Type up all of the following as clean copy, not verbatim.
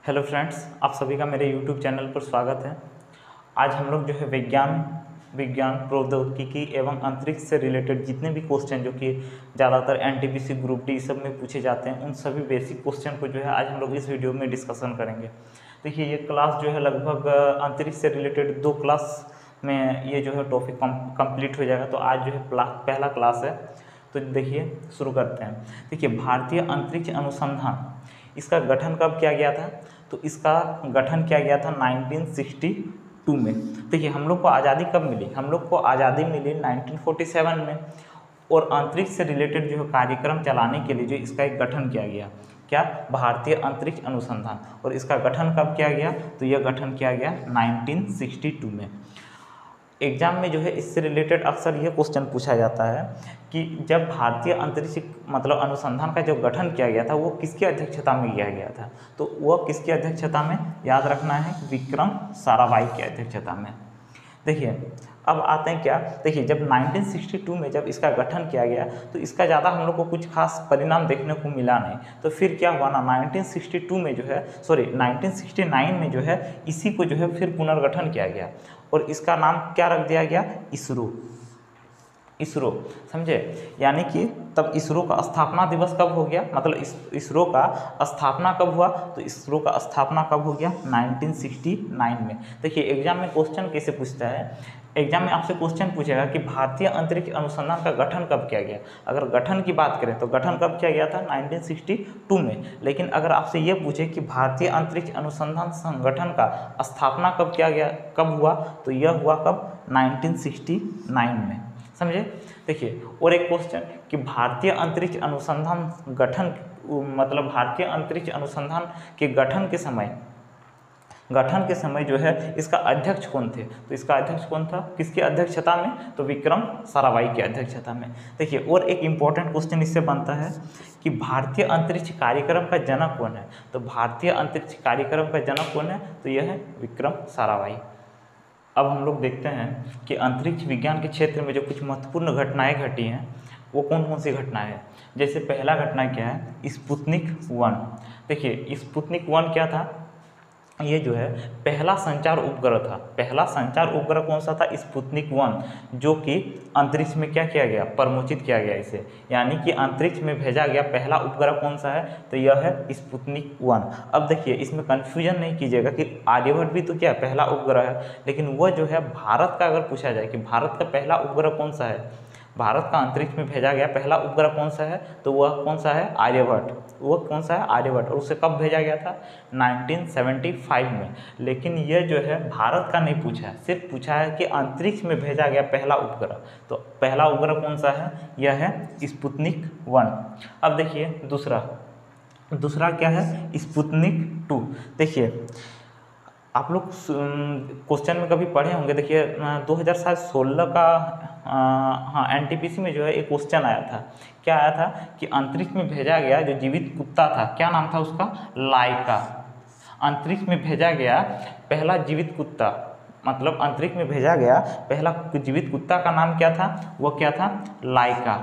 Hello friends, आप सभी का मेरे यूट्यूब चैनल पर स्वागत है। आज हम लोग जो है विज्ञान प्रौद्योगिकी एवं अंतरिक्ष से रिलेटेड जितने भी क्वेश्चन जो कि ज़्यादातर एनटीपीसी ग्रुप डी सब में पूछे जाते हैं, उन सभी बेसिक क्वेश्चन को जो है आज हम लोग इस वीडियो में डिस्कशन करेंगे। देखिए, ये क्लास जो है लगभग अंतरिक्ष से रिलेटेड 2 क्लास में ये जो है टॉपिक कंप्लीट हो जाएगा। तो आज जो है पहला क्लास है। तो देखिए, शुरू करते हैं। देखिए, भारतीय अंतरिक्ष अनुसंधान, इसका गठन कब किया गया था? तो इसका गठन किया गया था 1962 में। देखिए, हम लोग को आज़ादी कब मिली? हम लोग को आज़ादी मिली 1947 में। और अंतरिक्ष से रिलेटेड जो है कार्यक्रम चलाने के लिए जो इसका एक गठन किया गया, क्या? भारतीय अंतरिक्ष अनुसंधान। और इसका गठन कब किया गया? तो यह गठन किया गया 1962 में। एग्जाम में जो है इससे रिलेटेड अक्सर यह क्वेश्चन पूछा जाता है कि जब भारतीय अंतरिक्ष अनुसंधान का जो गठन किया गया था वो किसकी अध्यक्षता में किया गया था? तो वह किसकी अध्यक्षता में? याद रखना है, विक्रम साराभाई की अध्यक्षता में। देखिए, अब आते हैं क्या? देखिए, जब 1962 में जब इसका गठन किया गया तो इसका ज़्यादा हम लोग को कुछ खास परिणाम देखने को मिला नहीं। तो फिर क्या हुआ ना, 1962 में जो है 1969 में जो है इसी को जो है फिर पुनर्गठन किया गया और इसका नाम क्या रख दिया गया? इसरो। समझे? यानी कि तब इसरो का स्थापना दिवस कब हो गया? मतलब इसरो का स्थापना कब हुआ? तो इसरो का स्थापना कब हो गया? 1969 में। देखिए, एग्जाम में क्वेश्चन कैसे पूछता है? एग्जाम में आपसे क्वेश्चन पूछेगा कि भारतीय अंतरिक्ष अनुसंधान का गठन कब किया गया। अगर गठन की बात करें तो गठन कब किया गया था? 1962 में। लेकिन अगर आपसे ये पूछे कि भारतीय अंतरिक्ष अनुसंधान संगठन का स्थापना कब किया गया, कब हुआ, तो यह हुआ कब? 1969 में। समझे? देखिए, और एक क्वेश्चन कि भारतीय अंतरिक्ष अनुसंधान गठन, मतलब भारतीय अंतरिक्ष अनुसंधान के गठन के समय जो है इसका अध्यक्ष कौन थे? तो इसका अध्यक्ष कौन था? किसकी अध्यक्षता में? तो विक्रम साराभाई की अध्यक्षता में। देखिए, और एक इम्पॉर्टेंट क्वेश्चन इससे बनता है कि भारतीय अंतरिक्ष कार्यक्रम का जनक कौन है? तो भारतीय अंतरिक्ष कार्यक्रम का जनक कौन है? तो यह है विक्रम साराभाई। अब हम लोग देखते हैं कि अंतरिक्ष विज्ञान के क्षेत्र में जो कुछ महत्वपूर्ण घटनाएं घटी हैं वो कौन कौन सी घटनाएं हैं। जैसे पहला घटना क्या है? स्पुतनिक 1। देखिए, स्पुतनिक 1 क्या था? ये जो है पहला संचार उपग्रह था। पहला संचार उपग्रह कौन सा था? स्पुतनिक 1, जो कि अंतरिक्ष में क्या किया गया? प्रमोचित किया गया इसे, यानी कि अंतरिक्ष में भेजा गया पहला उपग्रह कौन सा है? तो यह है स्पुतनिक 1। अब देखिए, इसमें कन्फ्यूजन नहीं कीजिएगा कि आर्यभट्ट भी तो क्या पहला उपग्रह है, लेकिन वह जो है भारत का अगर पूछा जाए कि भारत का पहला उपग्रह कौन सा है, भारत का अंतरिक्ष में भेजा गया पहला उपग्रह कौन सा है, तो वह कौन सा है? आर्यभट्ट। वह कौन सा है? आर्यभट्ट। और उसे कब भेजा गया था? 1975 में। लेकिन यह जो है भारत का नहीं पूछा है, सिर्फ पूछा है कि अंतरिक्ष में भेजा गया पहला उपग्रह। तो पहला उपग्रह कौन सा है? यह है स्पुतनिक 1। अब देखिए, दूसरा क्या है? स्पुतनिक 2। देखिए, आप लोग क्वेश्चन में कभी पढ़े होंगे। देखिए, 2016 का हाँ एनटीपीसी में जो है एक क्वेश्चन आया था। क्या आया था कि अंतरिक्ष में भेजा गया जो जीवित कुत्ता था, क्या नाम था उसका? लाइका। अंतरिक्ष में भेजा गया पहला जीवित कुत्ता, मतलब अंतरिक्ष में भेजा गया पहला जीवित कुत्ता का नाम क्या था? वो क्या था? लाइका।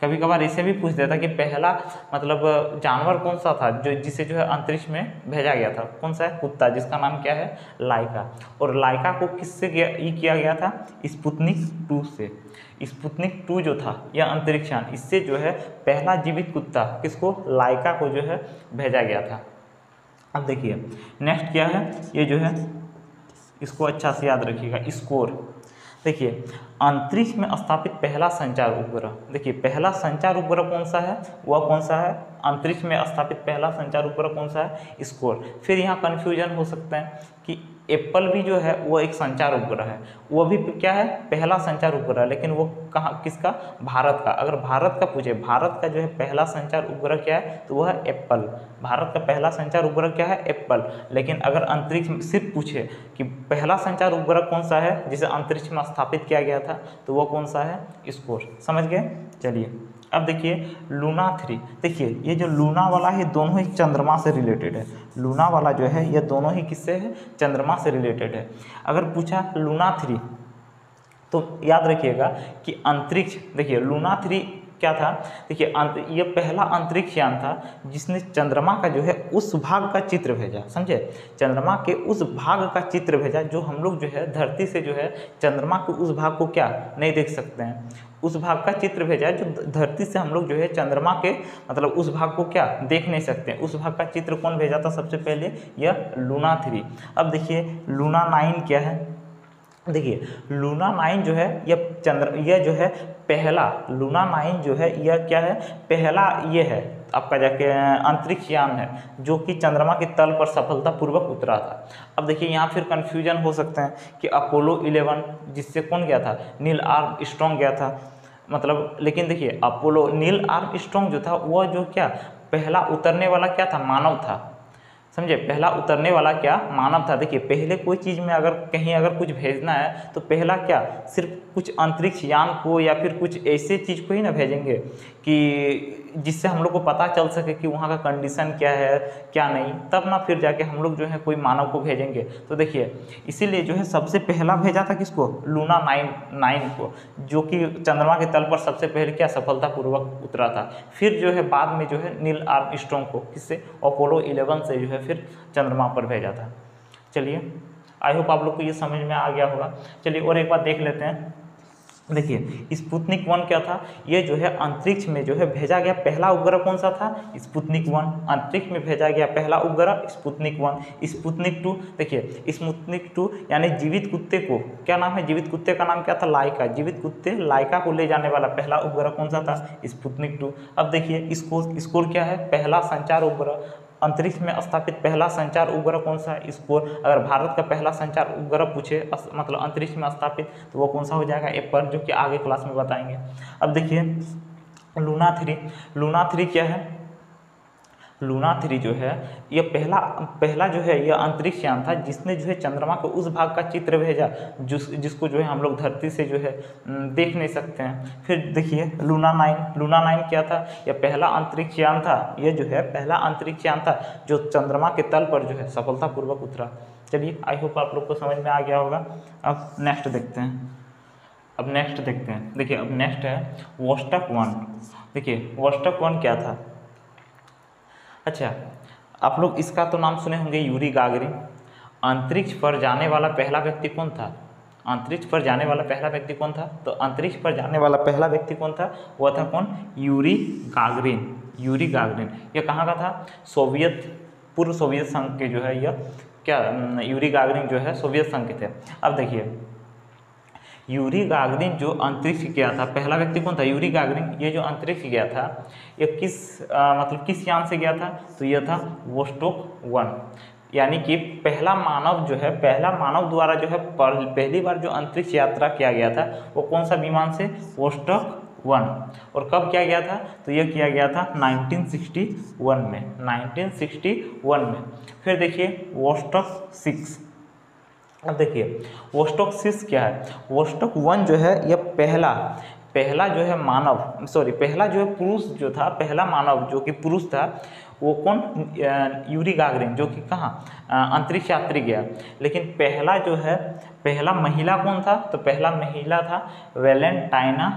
कभी कभार इसे भी पूछ देता कि पहला मतलब जानवर कौन सा था जो जिसे जो है अंतरिक्ष में भेजा गया था? कौन सा है? कुत्ता, जिसका नाम क्या है? लाइका। और लाइका को किससे किया गया था? स्पुतनिक 2 से। स्पुतनिक 2 जो था यह अंतरिक्षयान, इससे जो है पहला जीवित कुत्ता किसको? लाइका को जो है भेजा गया था। अब देखिए, नेक्स्ट क्या है? ये जो है इसको अच्छा से याद रखिएगा, स्कोर। देखिए, अंतरिक्ष में स्थापित पहला संचार उपग्रह। देखिए, पहला संचार उपग्रह कौन सा है? वह कौन सा है? अंतरिक्ष में स्थापित पहला संचार उपग्रह कौन सा है? स्कोर। फिर यहाँ कन्फ्यूजन हो सकता है कि एप्पल भी जो है वो एक संचार उपग्रह है, वो भी क्या है? पहला संचार उपग्रह, लेकिन वो कहाँ, किसका? भारत का। अगर भारत का पूछे, भारत का जो है पहला संचार उपग्रह क्या है? तो वह है एप्पल। भारत का पहला संचार उपग्रह क्या है? एप्पल। लेकिन अगर अंतरिक्ष में सिर्फ पूछे कि पहला संचार उपग्रह कौन सा है जिसे अंतरिक्ष में स्थापित किया गया था, तो वह कौन सा है? स्कोर। समझ गए? चलिए, अब देखिए लूना 3। देखिए, ये जो लूना वाला है दोनों ही चंद्रमा से रिलेटेड है। लूना वाला जो है ये दोनों ही किससे है? चंद्रमा से रिलेटेड है। अगर पूछा लूना 3 तो याद रखिएगा कि अंतरिक्ष, देखिए लूना 3 क्या था, देखिए ये पहला अंतरिक्ष यान था जिसने चंद्रमा का जो है उस भाग का चित्र भेजा, समझे, चंद्रमा के उस भाग का चित्र भेजा जो हम लोग जो है धरती से जो है चंद्रमा के उस भाग को क्या नहीं देख सकते हैं, उस भाग का चित्र भेजा जो धरती से हम लोग जो है चंद्रमा के मतलब उस भाग को क्या देख नहीं सकते हैं। उस भाग का चित्र कौन भेजा था सबसे पहले, यह लूना 3। अब देखिए लूना 9 क्या है, देखिए लूना 9 जो है यह जो है पहला लूना 9 जो है यह क्या है, पहला ये है आपका जाके अंतरिक्ष यान है जो कि चंद्रमा के तल पर सफलतापूर्वक उतरा था। अब देखिए यहाँ फिर कन्फ्यूजन हो सकते हैं कि अपोलो 11 जिससे कौन गया था, नील आर्मस्ट्रांग गया था, मतलब लेकिन देखिए अपोलो नील आर्मस्ट्रांग जो था वह जो क्या पहला उतरने वाला क्या था, मानव था, समझे, पहला उतरने वाला क्या मानव था। देखिए पहले कोई चीज़ में अगर कहीं अगर कुछ भेजना है तो पहला क्या सिर्फ कुछ अंतरिक्ष यान को या फिर कुछ ऐसे चीज़ को ही ना भेजेंगे कि जिससे हम लोग को पता चल सके कि वहाँ का कंडीशन क्या है क्या नहीं, तब ना फिर जाके हम लोग जो है कोई मानव को भेजेंगे। तो देखिए इसीलिए जो है सबसे पहला भेजा था किसको, लूना 9 को, जो कि चंद्रमा के तल पर सबसे पहले क्या सफलतापूर्वक उतरा था। फिर जो है बाद में जो है नील आर्मस्ट्रांग को किससे, अपोलो 11 से जो है फिर चंद्रमा पर भेजा था। चलिए आई होप आप लोग को ये समझ में आ गया होगा। चलिए और एक बात देख लेते हैं। देखिए स्पुतनिक 1 क्या था, ये जो है अंतरिक्ष में जो है भेजा गया पहला उपग्रह कौन सा था, स्पुतनिक 1। अंतरिक्ष में भेजा गया पहला उपग्रह स्पुतनिक 1। स्पुतनिक 2 देखिए स्पुतनिक 2 यानी जीवित कुत्ते को क्या नाम है, जीवित कुत्ते का नाम क्या था, लाइका। जीवित कुत्ते लाइका को ले जाने वाला पहला उपग्रह कौन सा था, स्पुतनिक 2। अब देखिए स्कोर क्या है, पहला संचार उपग्रह, अंतरिक्ष में स्थापित पहला संचार उपग्रह कौन सा है, स्कोर। अगर भारत का पहला संचार उपग्रह पूछे मतलब अंतरिक्ष में स्थापित तो वो कौन सा हो जाएगा, एप्पल, जो कि आगे क्लास में बताएंगे। अब देखिए लूना 3 क्या है, लूना 3 जो है ये पहला जो है यह अंतरिक्ष यान था जिसने जो है चंद्रमा के उस भाग का चित्र भेजा जिसको जो है हम लोग धरती से जो है देख नहीं सकते हैं। फिर देखिए लूना 9 क्या था, यह पहला अंतरिक्ष यान था, यह जो है पहला अंतरिक्ष यान था जो चंद्रमा के तल पर जो है सफलतापूर्वक उतरा। चलिए आई होप आप लोग को समझ में आ गया होगा। अब नेक्स्ट देखते हैं, देखिए अब नेक्स्ट है वोस्टॉक 1। देखिए वोस्टॉक 1 क्या था, अच्छा आप लोग इसका तो नाम सुने होंगे, यूरी गागरिन। अंतरिक्ष पर जाने वाला पहला व्यक्ति कौन था, अंतरिक्ष पर जाने वाला पहला व्यक्ति कौन था, तो अंतरिक्ष पर जाने वाला पहला व्यक्ति कौन था, वह था कौन, यूरी गागरिन। यह कहाँ का था, पूर्व सोवियत संघ के जो है यह क्या यूरी गागरिन जो है सोवियत संघ के थे। अब देखिए यूरी गागरिन जो अंतरिक्ष गया था, पहला व्यक्ति कौन था, यूरी गागरिन। ये जो अंतरिक्ष गया था ये किस यान से गया था, तो यह था वोस्टॉक 1। यानी कि पहला मानव द्वारा जो है पहली बार जो अंतरिक्ष यात्रा किया गया था वो कौन सा विमान से, वोस्टॉक 1। और कब किया गया था, तो यह किया गया था 1961 में। फिर देखिए वोस्टॉक 6। अब देखिए वोस्टॉक 6 क्या है, वोस्टॉक 1 जो है यह पहला जो है पहला जो है पुरुष जो था, पहला मानव जो कि पुरुष था वो कौन, यूरी गागरिन, जो कि कहाँ अंतरिक्ष यात्री गया। लेकिन पहला महिला कौन था, तो पहला महिला था वेलेंटाइना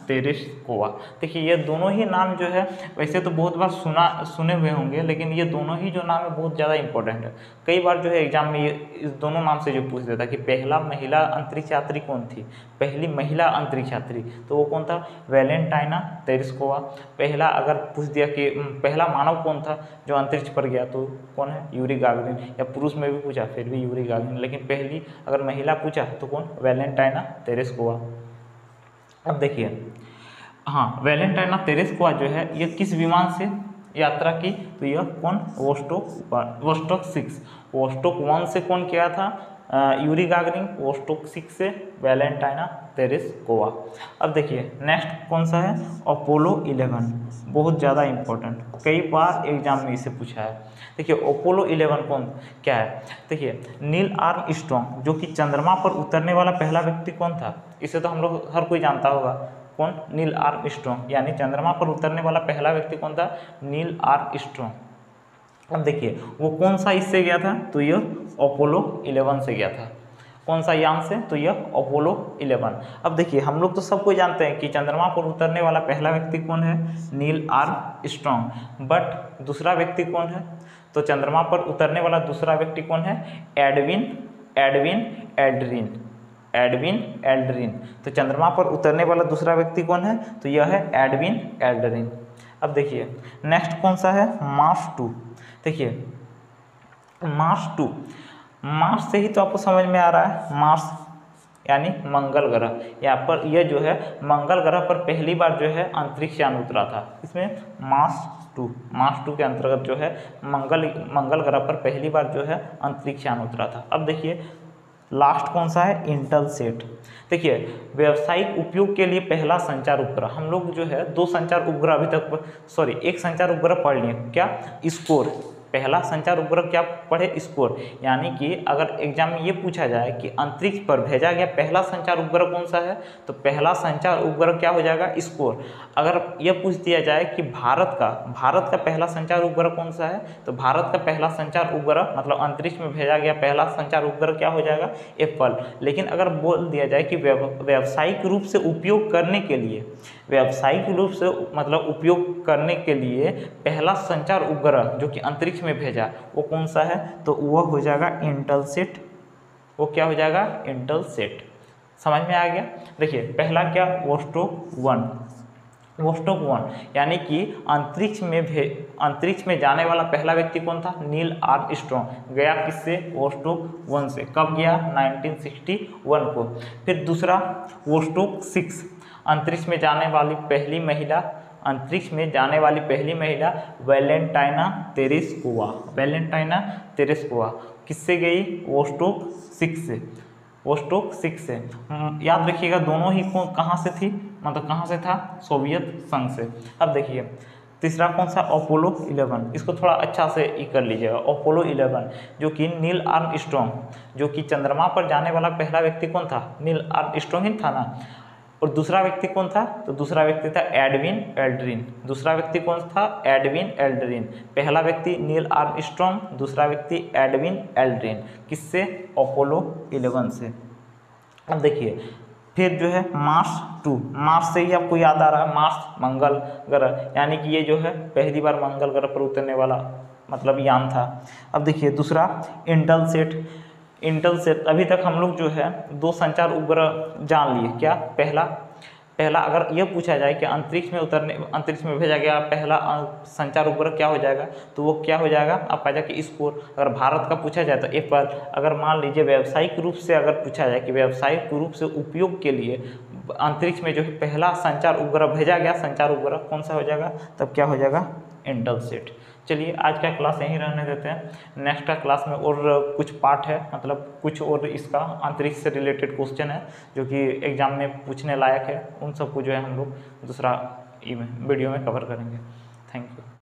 तेरेस्कोवा। देखिए ये दोनों ही नाम जो है वैसे तो बहुत बार सुने हुए होंगे, लेकिन ये दोनों ही जो नाम है बहुत ज़्यादा इंपॉर्टेंट है। कई बार जो है एग्जाम में ये इस दोनों नाम से जो पूछ देता कि पहला महिला अंतरिक्ष यात्री कौन थी, पहली महिला अंतरिक्ष यात्री, तो वो कौन था, वेलेंटाइना तेरेस्कोवा। पहला अगर पूछ दिया कि पहला मानव कौन था जो अंतरिक्ष पर गया, तो कौन है, यूरी गागरिन। या पुरुष में भी पूछा फिर भी यूरी गागरिन, लेकिन पहली अगर महिला पूछा तो कौन, वेलेंटाइना तेरेस्कोवा। अब देखिए हाँ, वेलेंटाइना तेरेस्कोवा जो है ये किस विमान से यात्रा की, तो यह कौन, वोस्टॉक 6। वोस्टॉक 1 से कौन किया था, यूरी गागरिन। वोस्टॉक 6 से वेलेंटाइना तेरेस्कोवा। अब देखिए नेक्स्ट कौन सा है, अपोलो 11। बहुत ज़्यादा इंपॉर्टेंट, कई बार एग्जाम में इसे पूछा है। देखिए अपोलो 11 क्या है, देखिए नील आर्मस्ट्रांग जो कि चंद्रमा पर उतरने वाला पहला व्यक्ति कौन था, इसे तो हम लोग हर कोई जानता होगा, कौन, नील आर्मस्ट्रांग। यानी चंद्रमा पर उतरने वाला पहला व्यक्ति कौन था, नील आर्मस्ट्रांग। अब देखिए वो कौन सा इससे गया था, तो यह अपोलो 11 से गया था। कौन सा यान से, तो यह अपोलो 11। अब देखिए हम लोग तो सबको जानते हैं कि चंद्रमा पर उतरने वाला पहला व्यक्ति कौन है, नील आर्मस्ट्रॉन्ग। बट दूसरा व्यक्ति कौन है, तो चंद्रमा पर उतरने वाला दूसरा व्यक्ति कौन है, एडविन एल्ड्रिन। तो चंद्रमा पर उतरने वाला दूसरा व्यक्ति कौन है, तो यह है एडविन एल्ड्रिन। अब देखिए नेक्स्ट कौन सा है, मार्स 2। देखिए मार्स 2, मार्स से ही तो आपको समझ में आ रहा है, मार्स यानी मंगल ग्रह। यहाँ पर यह जो है मंगल ग्रह पर पहली बार जो है अंतरिक्ष यान उतरा था। इसमें मार्स 2 के अंतर्गत जो है मंगल ग्रह पर पहली बार जो है अंतरिक्ष यान उतरा था। अब देखिए लास्ट कौन सा है, इंटेलसेट। देखिए व्यावसायिक उपयोग के लिए पहला संचार उपग्रह, हम लोग जो है दो संचार उपग्रह अभी तक एक संचार उपग्रह पढ़ लिए, क्या, स्कोर। पहला संचार उपग्रह क्या पढ़े, स्कोर। यानी कि अगर एग्जाम में ये पूछा जाए कि अंतरिक्ष पर भेजा गया पहला संचार उपग्रह कौन सा है, तो पहला संचार उपग्रह क्या हो जाएगा, स्कोर। अगर यह पूछ दिया जाए कि भारत का पहला संचार उपग्रह कौन सा है, तो भारत का पहला संचार उपग्रह मतलब अंतरिक्ष में भेजा गया पहला संचार उपग्रह क्या हो जाएगा, एप्पल। लेकिन अगर बोल दिया जाए कि व्यावसायिक रूप से उपयोग करने के लिए, उपयोग करने के लिए पहला संचार उपग्रह जो कि अंतरिक्ष में भेजा वो कौन सा है, तो वह हो जाएगा इंटेलसेट। वो क्या हो जाएगा, इंटेलसेट। समझ में आ गया। देखिए पहला क्या, वोस्टोक 1 यानी कि अंतरिक्ष में जाने वाला पहला व्यक्ति कौन था, नील आर्मस्ट्रॉन्ग। गया किससे, वोस्टोक 1 से। कब गया, 1961 को। फिर दूसरा वोस्टोक 6, अंतरिक्ष में जाने वाली पहली महिला वैलेंटाइना तेरेस्कोवा किससे गई, वोस्टोक 6 से। याद रखिएगा दोनों ही कहाँ से थी, मतलब कहाँ से था, सोवियत संघ से। अब देखिए तीसरा कौन सा, अपोलो 11। इसको थोड़ा अच्छा से कर लीजिएगा, अपोलो 11 जो कि नील आर्मस्ट्रॉन्ग, जो कि चंद्रमा पर जाने वाला पहला व्यक्ति कौन था, नील आर्मस्ट्रॉन्ग ही था ना। और दूसरा व्यक्ति कौन था, तो दूसरा व्यक्ति था एडविन एल्ड्रिन। पहला व्यक्ति नील आर्मस्ट्रॉन्ग, दूसरा व्यक्ति एडविन एल्ड्रिन। किससे, अपोलो 11 से। अब देखिए फिर जो है मार्स 2, मार्स से ही आपको याद आ रहा है, मार्स मंगल ग्रह, यानी कि ये जो है पहली बार मंगल ग्रह पर उतरने वाला मतलब यान था। अब देखिए दूसरा इंटेलसेट। अभी तक हम लोग जो है दो संचार उपग्रह जान लिए। क्या, पहला अगर यह पूछा जाए कि अंतरिक्ष में भेजा गया पहला संचार उपग्रह क्या हो जाएगा, तो वो क्या हो जाएगा आपका जाके स्कोर। अगर भारत का पूछा जाए तो एप्पल। अगर मान लीजिए व्यावसायिक रूप से अगर पूछा जाए कि व्यावसायिक रूप से उपयोग के लिए अंतरिक्ष में जो है पहला संचार उपग्रह भेजा गया, संचार उपग्रह कौन सा हो जाएगा, तब क्या हो जाएगा, इंटेलसेट। चलिए आज का क्लास यहीं रहने देते हैं। नेक्स्ट का क्लास में और कुछ पार्ट है, मतलब कुछ और इसका अंतरिक्ष से रिलेटेड क्वेश्चन है जो कि एग्जाम में पूछने लायक है। उन सबको जो है हम लोग दूसरा वीडियो में कवर करेंगे। Thank you.